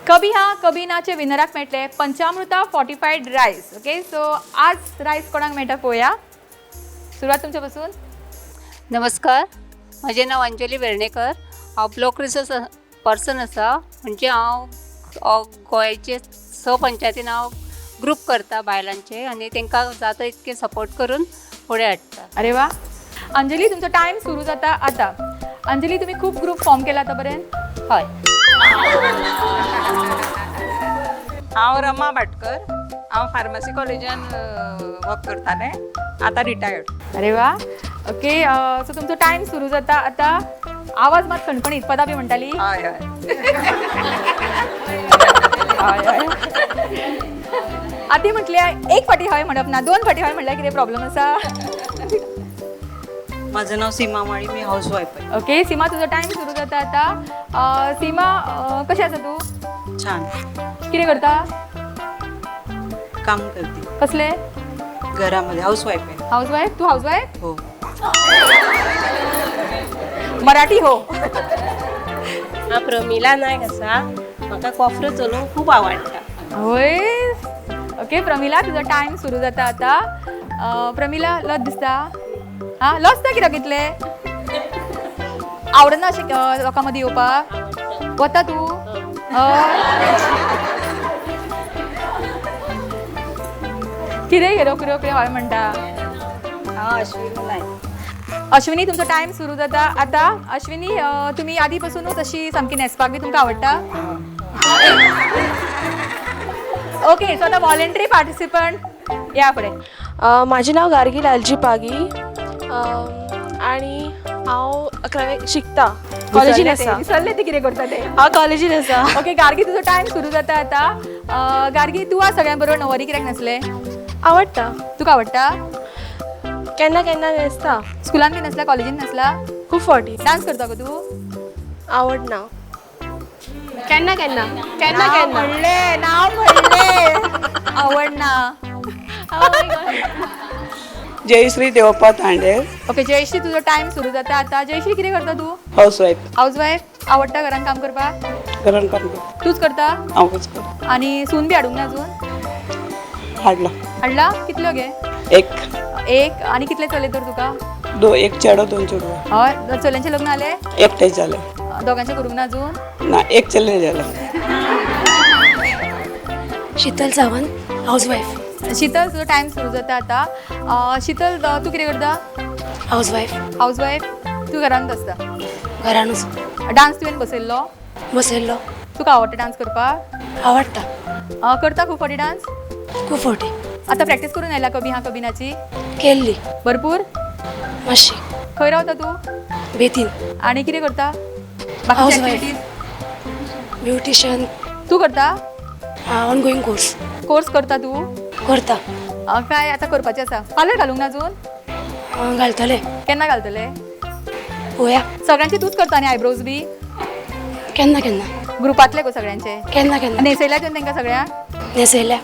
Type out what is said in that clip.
कभी हाँ कभी नाचे विनराक मेळटले पंचामृता फॉर्टिफाईड रायस. ओके, सो आज रायस कोणाक मेळटा पळोवया. सुरवात तुमच्या नमस्कार, माझे नाव अंजली वेर्णेकर. हांव ब्लॉक रिसोर्स पर्सन आसा. म्हणजे हांव गोंयचे 6 पंचायतीन हांव ग्रूप करता बायलांचे आनी तांकां जाता इतके सपोर्ट करून फुडें हाडटा. अरे वा. अंजली, तुमचो टाइम सुरू जाता आता. अंजली, तुम्ही खूप ग्रुप फॉर्म केला आतापर्यंत. हय. हांव रमा भाटकर. हांव फार्मसी कॉलेजान वर्क करतालें, आतां रिटायर्ड. अरे वा. ओके, सो तुमचो टाइम सुरू जाता आता. आवाज मात खणखणीत, पदा बी म्हणटाली. हय हय. आती म्हटल्या एक फाटी हय म्हणप ना, 2 फाटी हय म्हणल्यार कितें प्रॉब्लेम आसा? माझं नाव सीमा माळी, मी हाऊसवाईफ आहे. ओके, सीमा, तुझो टाइम सुरू जाता आता. सीमा, कशी आसा तू? छान कितें करता? काम करते कसले? घरामध्ये, हाऊसवाईफ आहे. हाऊसवाईफ. तू हाऊसवाईफ? हो. मराठी हो. हा प्रमिला नायक आसा. म्हाका कॉफरो चलोवंक खूब आवडटा. होय. ओके प्रमिला, तुझो टाइम सुरू जाता आता. प्रमिला, लज दिसता? हा, लज ना कित्याक कितले? आवडना अशें लोकां मदीं येवपाक? वता तूं? कितें गे रोखडी रोखडी हय म्हणटा? हांव अश्विनी नायक. अश्विनी, तुमचो टाइम सुरू जाता आता. अश्विनी, तुम्ही आधीपासूनच अशी सामकी न्हेसपाक बी तुमकां आवडटा? ओके, सो आता व्हॉलेंटरी पार्टिसिपंट या फुडें. माझे नाव गार्गी लालजी पागी आणि हांव 11वी शिकता. कॉलेजीन आसा. विसरले ती कितें करता ते. हांव कॉलेजीन आसा. ओके गार्गी, तुजो टाइम सुरू जाता आता. गार्गी, तू आज सगळ्यां बरोबर नवरी कित्याक नासले? आवडटा. तुका आवडटा? केन्ना केन्ना न्हेसता. स्कुलान बी नासला, कॉलेजीन नासला? खूब फावटी. डान्स करता गो तू? आवडना. केन्ना केन्ना केन्ना नाव केन्ना म्हणले, नाव म्हणले. आवडना. जयश्री देवप्पा तांडे. ओके जयश्री, तुजो टाइम सुरू जाता आता. जयश्री, कितें करता तू? हाऊसवाईफ. हाऊसवाईफ. आवडटा घरान काम करपाक? घरान काम करता. तूच करता? हांवूच करता. आणि सून बी हाडूंक ना अजून? हाडला हाडला? कितल्यो गे? एक. आणि कितले चले तर तुका? एक चेडो 2 चेडवा. हय. चल्यांचे लग्न जाले? एकटेच झालं. दोघांचे करूंक ना अजून? ना, एक चले झालं. शीतल सावंत, हाऊसवाईफ. शीतल, तुझो टाइम सुरू जाता आता. शीतल, तू कितें करता? हाऊसवाईफ. हाऊसवाईफ. तू घरांत आसता? घरानूच डान्स तुवें बसयल्लो? बसयल्लो. तुका आवडटा डान्स करपाक? आवडटा. करता खूब फावटी डान्स? खूब फावटी. आतां प्रॅक्टीस करून आयला कभी हाँ कभी नाची? केल्ली. भरपूर? मातशी. खंय रावता तू? बेतीन. आणि कितें करता? Housewife. एक्टिविटीज? ब्युटिशियन. तू करता? ऑनगोईंग कोर्स कोर्स करता तू? करता. काय आता करपाचें आसा? पार्लर घालूंक ना अजून? घालतले. केन्ना घालतले? पळोवया. सगळ्यांचे तूच करता न्ही आयब्रोज बी? केन्ना केन्ना ग्रुपातले गो सगळ्यांचे? केन्ना केन्ना न्हेसयल्या तुवें तांकां सगळ्यांक? न्हेसयल्या.